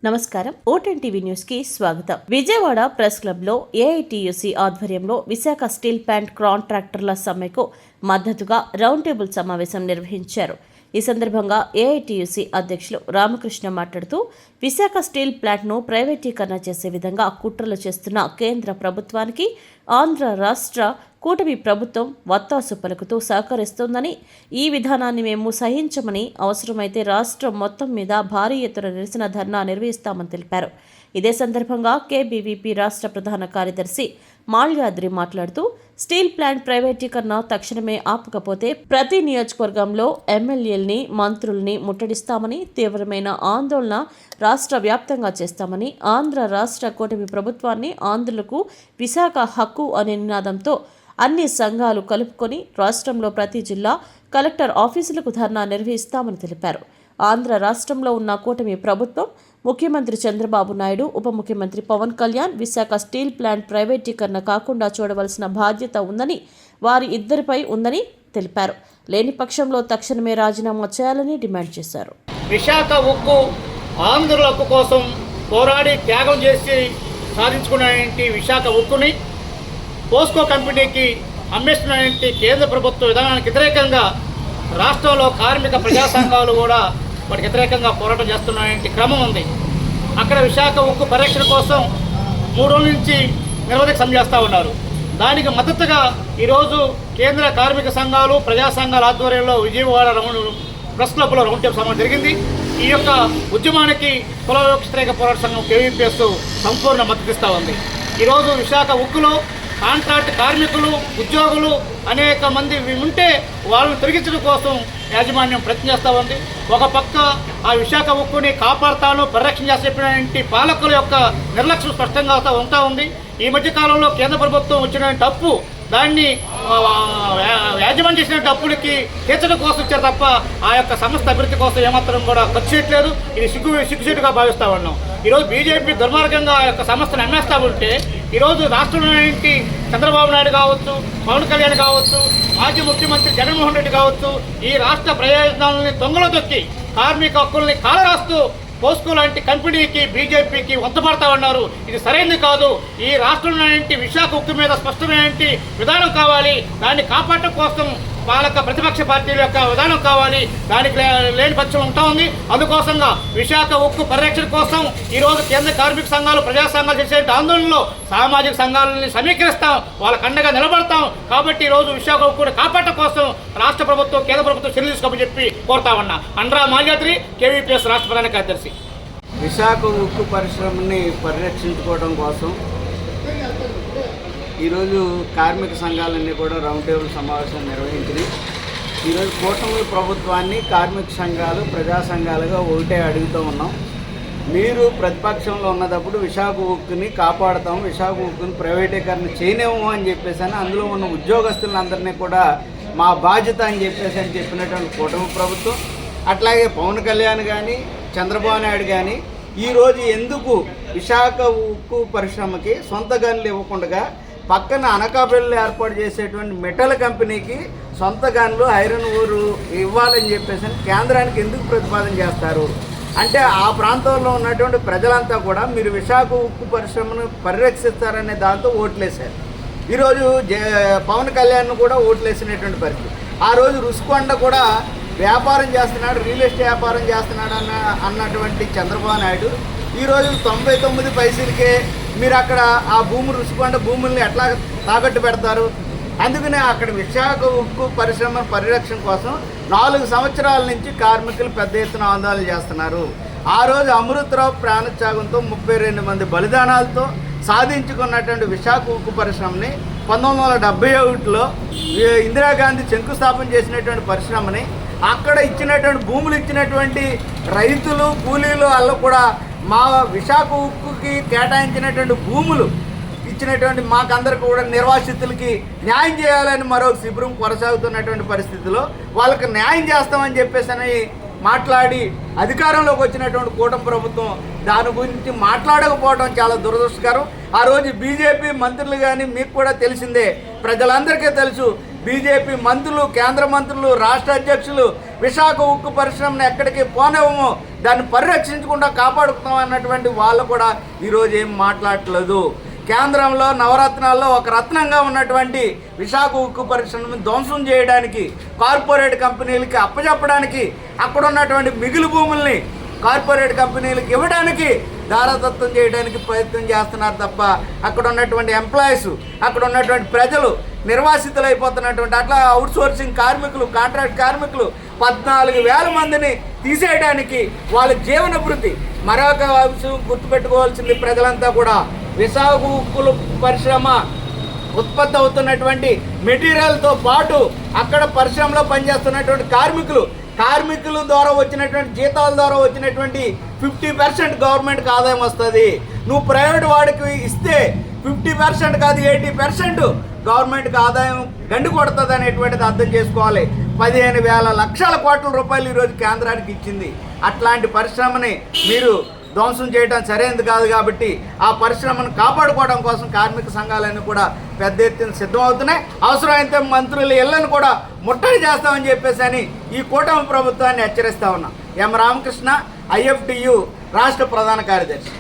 నమస్కారం. ఓటెన్ TV news కి స్వాగతం. విజయవాడ ప్రెస్ క్లబ్ లో ఏఐటీయూసీ ఆధ్వర్యంలో విశాఖ స్టీల్ ప్లాంట్ కాంట్రాక్టర్ల సమ్మెకు మద్దతుగా రౌండ్ టేబుల్ సమావేశం నిర్వహించారు. ఈ సందర్భంగా ఏఐటీయూసీ అధ్యక్షులు రామకృష్ణ మాట్లాడుతూ విశాఖ స్టీల్ ప్లాంట్ను ప్రైవేటీకరణ చేసే విధంగా కుట్రలు చేస్తున్న కేంద్ర ప్రభుత్వానికి ఆంధ్ర రాష్ట్ర కూటమి ప్రభుత్వం వత్తాసు పలుకుతూ సహకరిస్తోందని, ఈ విధానాన్ని మేము సహించమని, అవసరమైతే రాష్ట్రం మొత్తం మీద భారీ ఎత్తున నిరసన ధర్నా నిర్వహిస్తామని తెలిపారు. ఇదే సందర్భంగా కేబీవీపీ రాష్ట్ర ప్రధాన కార్యదర్శి మాల్యాద్రి మాట్లాడుతూ స్టీల్ ప్లాంట్ ప్రైవేటీకరణ తక్షణమే ఆపకపోతే ప్రతి నియోజకవర్గంలో ఎమ్మెల్యేల్ని, మంత్రుల్ని ముట్టడిస్తామని, తీవ్రమైన ఆందోళన రాష్ట్ర వ్యాప్తంగా చేస్తామని, ఆంధ్ర రాష్ట్ర కూటమి ప్రభుత్వాన్ని ఆంధ్రులకు విశాఖ హక్కు అనే నినాదంతో అన్ని సంఘాలు కలుపుకొని రాష్ట్రంలో ప్రతి జిల్లా కలెక్టర్ ఆఫీసులకు ధర్నా నిర్వహిస్తామని తెలిపారు. ఆంధ్ర రాష్ట్రంలో ఉన్న కూటమి ప్రభుత్వం, ముఖ్యమంత్రి చంద్రబాబు నాయుడు, ఉప ముఖ్యమంత్రి పవన్ కళ్యాణ్ విశాఖ స్టీల్ ప్లాంట్ ప్రైవేటీకరణ కాకుండా చూడవలసిన బాధ్యత ఉందని, వారి ఇద్దరిపై ఉందని తెలిపారు. లేని పక్షంలో తక్షణమే రాజీనామా చేయాలని డిమాండ్ చేశారు. విశాఖ ఉక్కు ఆంధ్రుల హక్కు కోసం పోరాడి త్యాగం చేసి సాధించుకున్న విశాఖ ఉక్కుని పోస్కో కంపెనీకి అమ్మేస్తున్న కేంద్ర ప్రభుత్వ విధానానికి వ్యతిరేకంగా రాష్ట్రంలో కార్మిక ప్రజా సంఘాలు కూడా వాటికి వ్యతిరేకంగా పోరాటం చేస్తున్న క్రమం ఉంది. అక్కడ విశాఖ ఉక్కు పరిరక్షణ కోసం 3 రోజుల నుంచి నిరవధిక సమ్మె చేస్తూ ఉన్నారు. దానికి మద్దతుగా ఈరోజు కేంద్ర కార్మిక సంఘాలు, ప్రజా సంఘాల ఆధ్వర్యంలో విజయవాడ ప్రెస్ క్లబ్లో రౌండ్ టేబుల్ సమావేశం జరిగింది. ఈ యొక్క ఉద్యమానికి కుల వ్యతిరేక పోరాట సంఘం కేవీపీఎస్ సంపూర్ణ మద్దతిస్తూ ఉంది. ఈరోజు విశాఖ ఉక్కులో కాంట్రాక్ట్ కార్మికులు, ఉద్యోగులు అనేక మంది ఉంటే వాళ్ళని తొలగించడం కోసం యాజమాన్యం ప్రయత్నం చేస్తూ ఉంది. ఒక పక్క ఆ విశాఖ ఉక్కుని కాపాడుతాను, పరిరక్షణ చేసి చెప్పినటువంటి పాలకుల యొక్క నిర్లక్ష్యం స్పష్టంగా ఉంటా ఉంది. ఈ మధ్యకాలంలో కేంద్ర ప్రభుత్వం వచ్చిన తప్పు దాన్ని యాజమాన్యం చేసిన డబ్బులకి తీర్చడం కోసం ఇచ్చారు తప్ప ఆ యొక్క సంస్థ అభివృద్ధి కోసం ఏమాత్రం కూడా ఖర్చు చేయట్లేదు. ఇది సిగ్గుచేటుగా భావిస్తూ ఉన్నాం. ఈరోజు బీజేపీ దుర్మార్గంగా ఆ యొక్క సంస్థను అమ్మేస్తూ ఉంటే ఈరోజు రాష్ట్రంలో చంద్రబాబు నాయుడు కావచ్చు, పవన్ కళ్యాణ్ కావచ్చు, మాజీ ముఖ్యమంత్రి జగన్మోహన్ రెడ్డి కావచ్చు, ఈ రాష్ట్ర ప్రయోజనాలని దొంగలో తొక్కి కార్మిక హక్కుల్ని కాలరాస్తూ పోస్కో లాంటి కంపెనీకి, బీజేపీకి వంతపడతా ఉన్నారు. ఇది సరైనది కాదు. ఈ రాష్ట్రంలో విశాఖ ఉక్కు మీద స్పష్టమైన విధానం కావాలి. దాన్ని కాపాడటం కోసం పాలక ప్రతిపక్ష పార్టీల యొక్క విధానం కావాలి. దానికి లేని పక్షం ఉంటా ఉంది. అందుకోసంగా విశాఖ ఉక్కు పరిరక్షణ కోసం ఈరోజు కేంద్ర కార్మిక సంఘాలు, ప్రజా సంఘాలు చేసే ఆందోళనలో సామాజిక సంఘాలని సమీకరిస్తాం, వాళ్ళ కండగా నిలబడతాం. కాబట్టి ఈరోజు విశాఖ ఉక్కుని కాపాడటం కోసం రాష్ట్ర ప్రభుత్వం, కేంద్ర ప్రభుత్వం చర్యలు తీసుకోమని చెప్పి కోరుతా ఉన్నా. అండ్రా మాల్యాద్రి, కేవీపీఎస్ రాష్ట్ర ప్రధాన కార్యదర్శి. విశాఖ ఉక్కు పరిశ్రమని పరిరక్షించుకోవడం కోసం ఈరోజు కార్మిక సంఘాలన్నీ కూడా రౌండ్ టేబుల్ సమావేశం నిర్వహించింది. ఈరోజు కూటమి ప్రభుత్వాన్ని కార్మిక సంఘాలు, ప్రజా సంఘాలుగా ఒకటే అడుగుతూ ఉన్నాం. మీరు ప్రతిపక్షంలో ఉన్నప్పుడు విశాఖ ఉక్కుని కాపాడుతాం, విశాఖ ఉక్కుని ప్రైవేటీకరణ చేయలేము అని చెప్పేసి అందులో ఉన్న ఉద్యోగస్తులందరినీ కూడా మా బాధ్యత అని చెప్పినటువంటి కూటమి ప్రభుత్వం, అట్లాగే పవన్ కళ్యాణ్ కానీ, చంద్రబాబు నాయుడు కానీ ఈరోజు ఎందుకు విశాఖ ఉక్కు పరిశ్రమకి సొంత గనులు ఇవ్వకుండా పక్కన అనకాపల్లిలో ఏర్పాటు చేసేటువంటి మెటల్ కంపెనీకి సొంత గనులు, ఐరన్ ఓరు ఇవ్వాలని చెప్పేసి కేంద్రానికి ఎందుకు ప్రతిపాదన చేస్తారు? అంటే ఆ ప్రాంతంలో ఉన్నటువంటి ప్రజలంతా కూడా మీరు విశాఖ ఉక్కు పరిశ్రమను పరిరక్షిస్తారనే దాంతో ఓట్లేశారు. ఈరోజు పవన్ కళ్యాణ్ కూడా ఓట్లేసినటువంటి పరిస్థితి. ఆ రోజు రుషికొండ కూడా వ్యాపారం చేస్తున్నాడు, రియల్ ఎస్టేట్ వ్యాపారం చేస్తున్నాడు అన్నటువంటి చంద్రబాబు నాయుడు ఈరోజు 99 పైసలకే మీరు అక్కడ ఆ రుషికొండ భూముల్ని ఎట్లా తాకట్టు పెడతారు? అందుకనే అక్కడ విశాఖ ఉక్కు పరిశ్రమ పరిరక్షణ కోసం 4 సంవత్సరాల నుంచి కార్మికులు పెద్ద ఎత్తున ఆందోళన చేస్తున్నారు. ఆ రోజు అమృతరావు ప్రాణత్యాగంతో 32 మంది బలిదానాలతో సాధించుకున్నటువంటి విశాఖ ఉక్కు పరిశ్రమని 1971లో ఇందిరాగాంధీ శంకుస్థాపన చేసినటువంటి పరిశ్రమని అక్కడ ఇచ్చినటువంటి భూములు ఇచ్చినటువంటి రైతులు, కూలీలు వాళ్ళు కూడా మా విశాఖ ఉక్కుకి కేటాయించినటువంటి భూములు ఇచ్చినటువంటి మాకందరికి కూడా నిర్వాసితులకి న్యాయం చేయాలని మరో శిబిరం కొనసాగుతున్నటువంటి పరిస్థితిలో వాళ్ళకి న్యాయం చేస్తామని చెప్పేసి మాట్లాడి అధికారంలోకి వచ్చినటువంటి కూటమి ప్రభుత్వం దాని గురించి మాట్లాడకపోవడం చాలా దురదృష్టకరం. ఆ రోజు బీజేపీ మంత్రులు కానీ మీకు కూడా తెలిసిందే, ప్రజలందరికీ తెలుసు, బీజేపీ మంత్రులు, కేంద్ర మంత్రులు, రాష్ట్ర అధ్యక్షులు విశాఖ ఉక్కు పరిశ్రమను ఎక్కడికి పోనివ్వము, దాన్ని పరిరక్షించకుండా కాపాడుకుందాం అన్నటువంటి వాళ్ళు కూడా ఈరోజు ఏం మాట్లాడట్లేదు. కేంద్రంలో నవరత్నాల్లో ఒక రత్నంగా ఉన్నటువంటి విశాఖ ఉక్కు పరిశ్రమను ధ్వంసం చేయడానికి, కార్పొరేట్ కంపెనీలకి అప్పచెప్పడానికి, అక్కడ ఉన్నటువంటి మిగులు భూముల్ని కార్పొరేట్ కంపెనీలకు ఇవ్వడానికి దారదత్తం చేయడానికి ప్రయత్నం చేస్తున్నారు తప్ప అక్కడ ఉన్నటువంటి ఎంప్లాయీస్, అక్కడ ఉన్నటువంటి ప్రజలు నిర్వాసితులు అయిపోతున్నటువంటి అట్లా అవుట్సోర్సింగ్ కార్మికులు, కాంట్రాక్ట్ కార్మికులు 14,000 మందిని తీసేయడానికి వాళ్ళ జీవన వృత్తి. మరొక అంశం గుర్తుపెట్టుకోవాల్సింది ప్రజలంతా కూడా, విశాఖ ఉక్కుల పరిశ్రమ ఉత్పత్తి అవుతున్నటువంటి మెటీరియల్తో పాటు అక్కడ పరిశ్రమలో పనిచేస్తున్నటువంటి కార్మికుల ద్వారా వచ్చినటువంటి జీతాల ద్వారా వచ్చినటువంటి 50% గవర్నమెంట్కి ఆదాయం వస్తుంది. నువ్వు ప్రైవేట్ వాడికి ఇస్తే 50% కాదు 80% గవర్నమెంట్కి ఆదాయం గండి కొడుతుంది అనేటువంటిది అర్థం చేసుకోవాలి. 15,000 లక్షల కోట్ల రూపాయలు ఈరోజు కేంద్రానికి ఇచ్చింది. అట్లాంటి పరిశ్రమని మీరు ధ్వంసం చేయడం సరైనది కాదు. కాబట్టి ఆ పరిశ్రమను కాపాడుకోవడం కోసం కార్మిక సంఘాలన్నీ కూడా పెద్ద ఎత్తున సిద్ధమవుతున్నాయి. అవసరమైతే మంత్రుల ఇళ్లను కూడా ముట్టడి చేస్తామని చెప్పేసి అని ఈ కూటమి ప్రభుత్వాన్ని హెచ్చరిస్తా ఉన్నాం. ఎం రామకృష్ణ, IFTU రాష్ట్ర ప్రధాన కార్యదర్శి.